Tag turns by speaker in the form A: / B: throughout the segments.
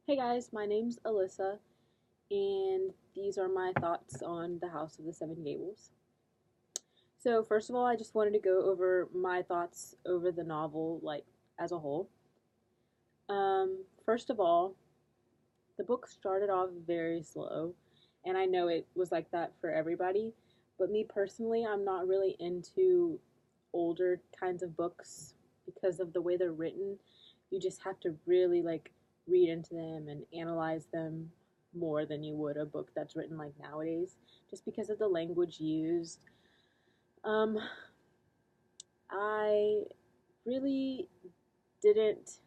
A: Hey guys, my name's Alyssa, and these are my thoughts on The House of the Seven Gables. So, first of all, I just wanted to go over my thoughts over the novel, like, as a whole. First of all, the book started off very slow, and I know it was like that for everybody, but me personally, I'm not really into older kinds of books because of the way they're written. You just have to really like read into them and analyze them more than you would a book that's written like nowadays, just because of the language used. Um, I really didn't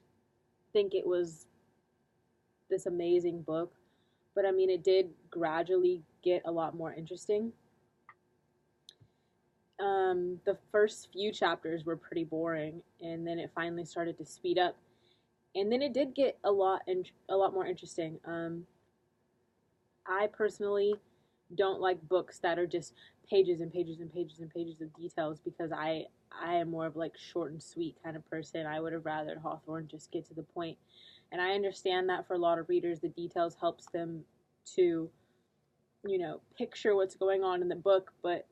A: think it was this amazing book, but I mean, it did gradually get a lot more interesting. The first few chapters were pretty boring, and then it finally started to speed up, and then it did get a lot more interesting. I personally don't like books that are just pages and pages and pages and pages of details because I am more of like short and sweet kind of person. I would have rather Hawthorne just get to the point. And I understand that for a lot of readers the details helps them to, picture what's going on in the book, but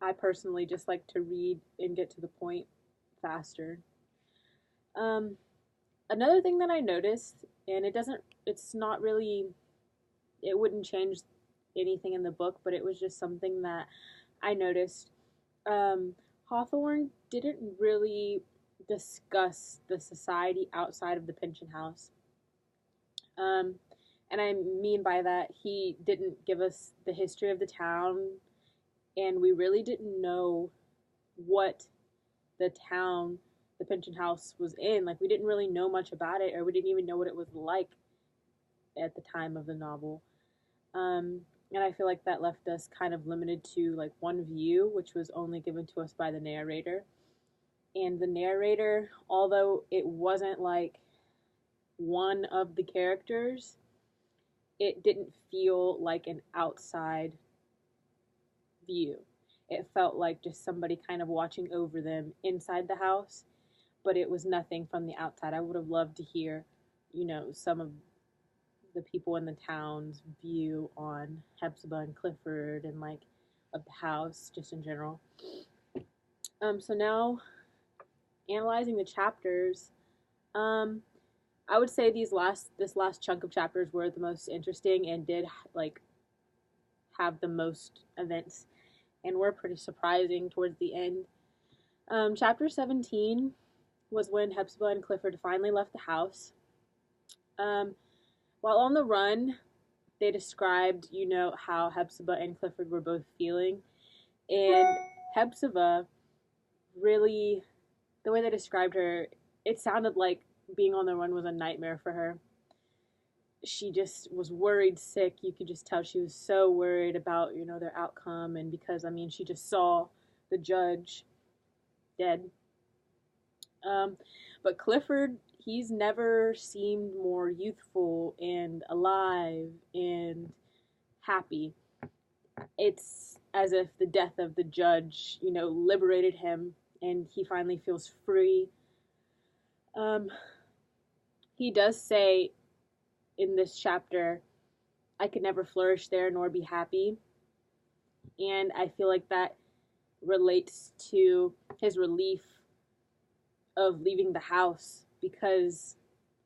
A: I personally just like to read and get to the point faster. Um, Another thing that I noticed, and it's not really, it wouldn't change anything in the book, but it was just something that I noticed. Hawthorne didn't really discuss the society outside of the pension house. Um, and I mean by that, he didn't give us the history of the town, and we really didn't know what the town, the pension house, was in. Like, we didn't really know much about it, or we didn't even know what it was like at the time of the novel. Um, and I feel like that left us kind of limited to like one view, which was only given to us by the narrator. And the narrator, although it wasn't like one of the characters, it didn't feel like an outside view. It felt like just somebody kind of watching over them inside the house, but it was nothing from the outside. I would have loved to hear, some of the people in the town's view on Hepzibah and Clifford and like of the house just in general. So now analyzing the chapters, um, I would say this last chunk of chapters were the most interesting and did like have the most events and were pretty surprising towards the end. Chapter 17 was when Hepzibah and Clifford finally left the house. Um, while on the run, they described, how Hepzibah and Clifford were both feeling. And Hepzibah really, the way they described her, it sounded like being on the run was a nightmare for her. She just was worried sick. You could just tell she was so worried about, their outcome. And because, I mean, she just saw the judge dead. But Clifford, he's never seemed more youthful and alive and happy. It's as if the death of the judge, liberated him and he finally feels free. Um, he does say in this chapter, I could never flourish there nor be happy. And I feel like that relates to his relief of leaving the house because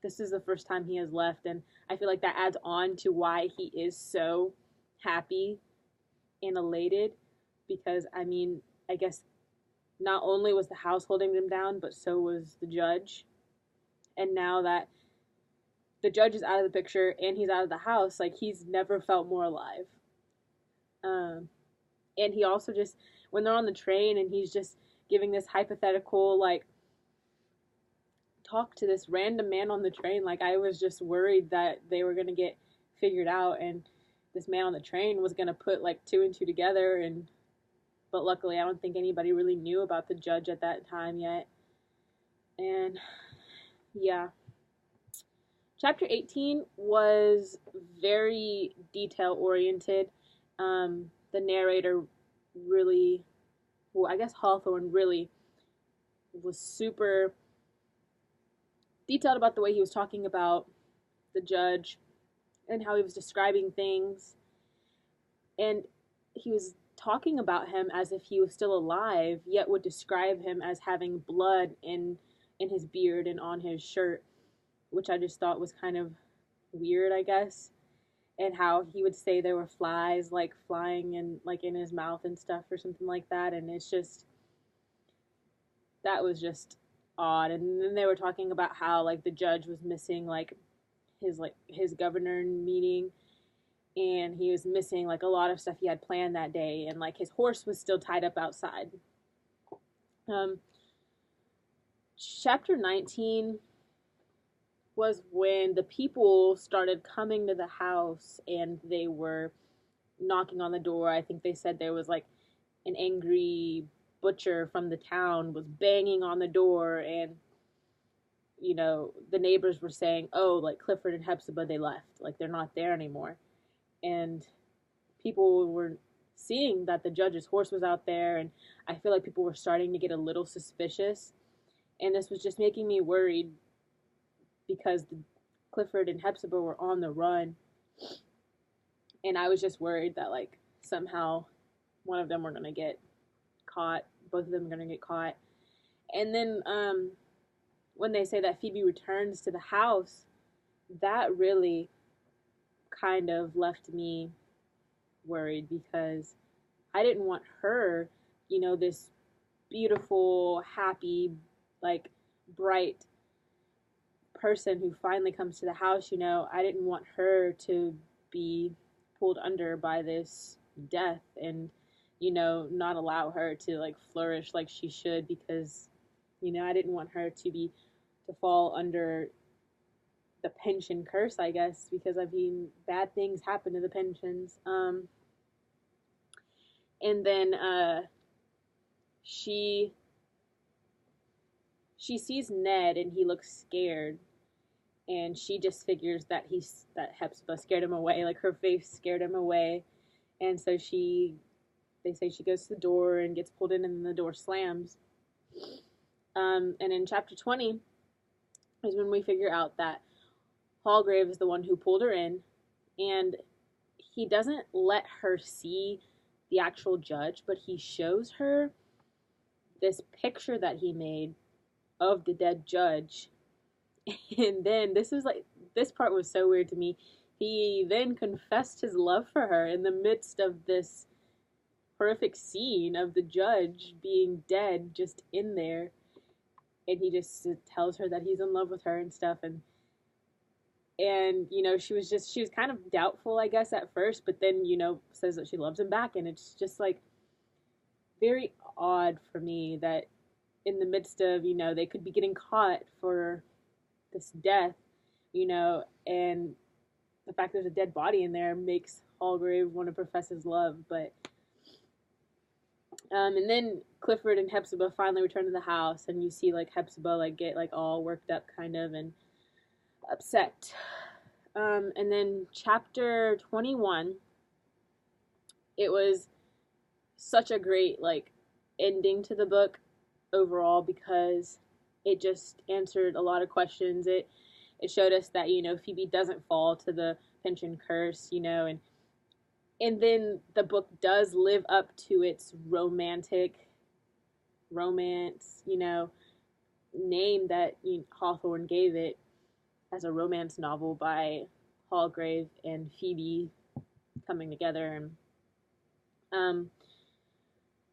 A: this is the first time he has left. And I feel like that adds on to why he is so happy and elated because, I mean, I guess not only was the house holding them down, but so was the judge. And now that the judge is out of the picture and he's out of the house, like he's never felt more alive. Um, and he also just, when they're on the train and he's just giving this hypothetical, like, talk to this random man on the train, like, I was just worried that they were going to get figured out and this man on the train was going to put like two and two together. And but luckily I don't think anybody really knew about the judge at that time yet. And yeah, chapter 18 was very detail oriented. The narrator really, well, I guess Hawthorne really was super detailed about the way he was talking about the judge and how he was describing things, and he was talking about him as if he was still alive, yet would describe him as having blood in his beard and on his shirt, which I just thought was kind of weird, I guess. And how he would say there were flies like flying in like in his mouth and stuff or something like that, and it's just, that was just odd. And then they were talking about how like the judge was missing like his governor meeting, and he was missing like a lot of stuff he had planned that day, and like his horse was still tied up outside. um Chapter 19 was when the people started coming to the house, and they were knocking on the door. I think they said there was like an angry butcher from the town was banging on the door, and the neighbors were saying, oh, like Clifford and Hepzibah, they left, like they're not there anymore. And people were seeing that the judge's horse was out there, and I feel like people were starting to get a little suspicious, and this was just making me worried because Clifford and Hepzibah were on the run, and I was just worried that like somehow one of them were gonna get caught, both of them are gonna get caught. And then when they say that Phoebe returns to the house, that really kind of left me worried, because I didn't want her, this beautiful, happy, like bright person who finally comes to the house, I didn't want her to be pulled under by this death, and not allow her to like flourish like she should, because I didn't want her to fall under the pension curse, I guess, because I mean bad things happen to the pensions. And then she sees Ned, and he looks scared, and she just figures that Hepzibah scared him away, like her face scared him away, and so they say she goes to the door and gets pulled in, and then the door slams. And in chapter 20 is when we figure out that Hallgrave is the one who pulled her in, and he doesn't let her see the actual judge, but he shows her this picture that he made of the dead judge. And then this part was so weird to me. He then confessed his love for her in the midst of this horrific scene of the judge being dead, just in there, and he just tells her that he's in love with her and stuff. And she was kind of doubtful, I guess, at first, but then says that she loves him back, and it's just like very odd for me that in the midst of they could be getting caught for this death, and the fact there's a dead body in there makes Hallgrave want to profess his love. But and then Clifford and Hepzibah finally return to the house, and you see like Hepzibah like get like all worked up kind of and upset. And then chapter 21, it was such a great like ending to the book overall, because it just answered a lot of questions. It showed us that Phoebe doesn't fall to the pension curse, and then the book does live up to its romance, name that Hawthorne gave it, as a romance novel by Hallgrave and Phoebe coming together. And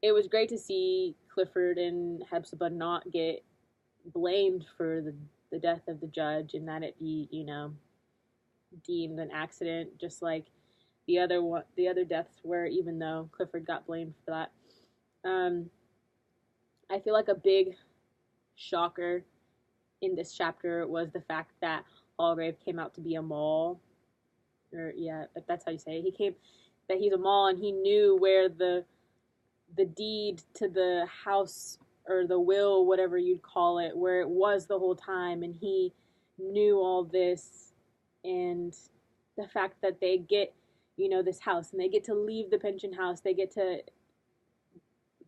A: it was great to see Clifford and Hepzibah not get blamed for the death of the judge, and that it be deemed an accident, just like the other deaths were, even though Clifford got blamed for that. I feel like a big shocker in this chapter was the fact that Hallgrave came out to be a mole, or yeah, if that's how you say it. That he's a mole, and he knew where the deed to the house, or the will, whatever you'd call it, where it was the whole time, and he knew all this. And the fact that they get this house, and they get to leave the pension house, they get to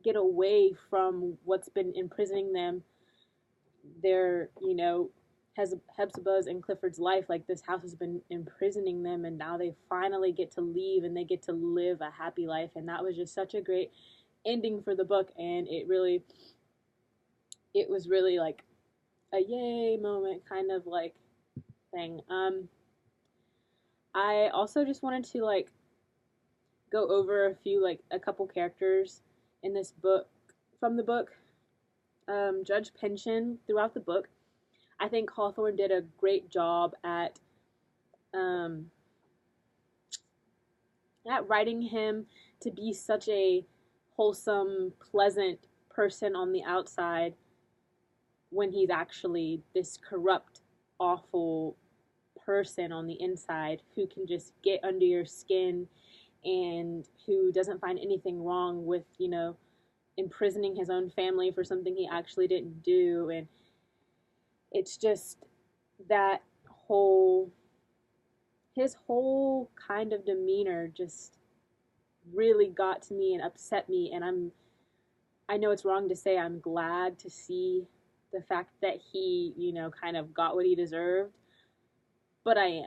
A: get away from what's been imprisoning them, their Hepzibah's and Clifford's life. Like, this house has been imprisoning them, and now they finally get to leave and they get to live a happy life. And that was just such a great ending for the book, and it was really like a yay moment kind of like thing. I also just wanted to like go over a couple characters in this book from the book. Judge Pynchon throughout the book. I think Hawthorne did a great job um, at writing him to be such a wholesome, pleasant person on the outside when he's actually this corrupt, awful person on the inside who can just get under your skin and who doesn't find anything wrong with, imprisoning his own family for something he actually didn't do. And it's just that his whole kind of demeanor just really got to me and upset me. And I know it's wrong to say I'm glad to see the fact that he, kind of got what he deserved, but I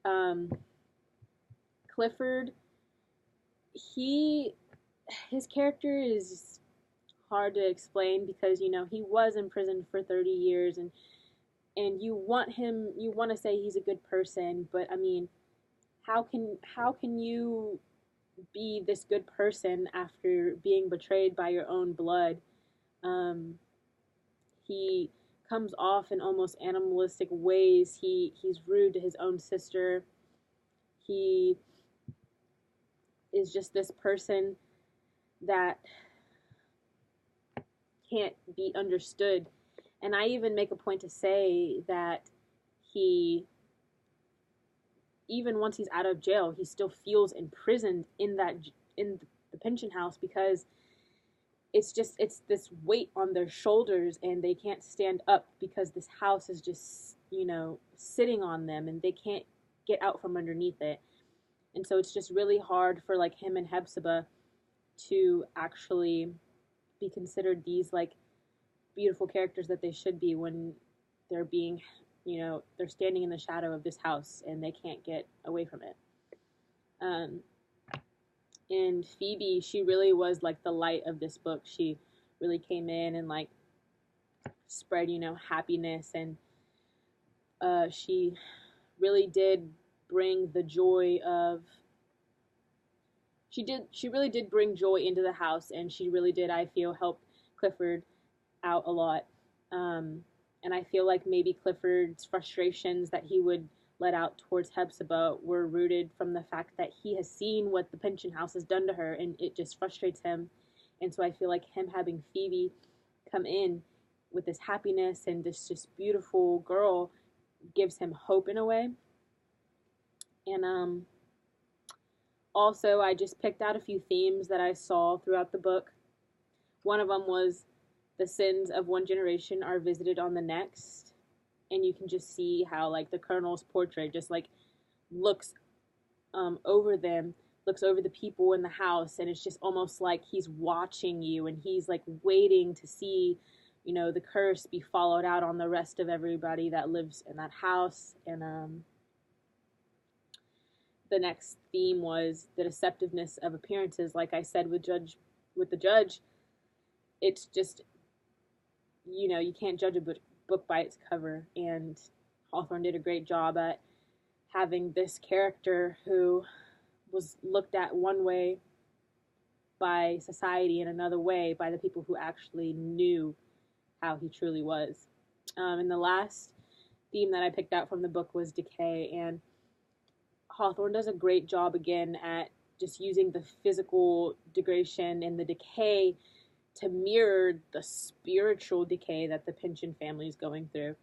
A: am. Clifford, his character is hard to explain because he was imprisoned for 30 years, and you want to say he's a good person, but I mean, how can you be this good person after being betrayed by your own blood? He comes off in almost animalistic ways. He's rude to his own sister. He is just this person that can't be understood. And I even make a point to say that he, even once he's out of jail, he still feels imprisoned in the pension house because it's this weight on their shoulders and they can't stand up because this house is just, sitting on them and they can't get out from underneath it. And so it's just really hard for like him and Hepzibah to actually be considered these like beautiful characters that they should be when they're being, they're standing in the shadow of this house and they can't get away from it. And Phoebe, she really was like the light of this book. She really came in and like spread, happiness, and she really did bring the joy of she really did bring joy into the house, and she really did, I feel, help Clifford out a lot. And I feel like maybe Clifford's frustrations that he would let out towards Hepzibah were rooted from the fact that he has seen what the pension house has done to her, and it just frustrates him. And so I feel like him having Phoebe come in with this happiness and this just beautiful girl gives him hope in a way. And also, I just picked out a few themes that I saw throughout the book. One of them was the sins of one generation are visited on the next. And you can just see how, like, the Colonel's portrait just, like, looks over them, looks over the people in the house, and it's just almost like he's watching you, and he's, like, waiting to see, the curse be followed out on the rest of everybody that lives in that house. And the next theme was the deceptiveness of appearances. Like I said with the judge, it's just, you can't judge a book by its cover, and Hawthorne did a great job at having this character who was looked at one way by society and another way by the people who actually knew how he truly was. And the last theme that I picked out from the book was decay, and Hawthorne does a great job again at just using the physical degradation and the decay to mirror the spiritual decay that the Pynchon family is going through.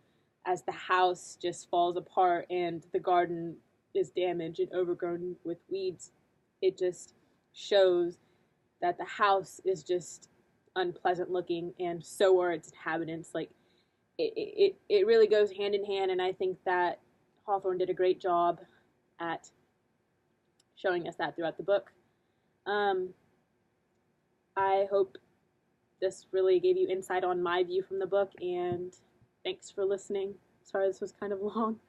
A: As the house just falls apart and the garden is damaged and overgrown with weeds, it just shows that the house is just unpleasant looking, and so are its inhabitants. Like, it really goes hand in hand, and I think that Hawthorne did a great job at showing us that throughout the book. I hope this really gave you insight on my view from the book, and thanks for listening. Sorry, this was kind of long.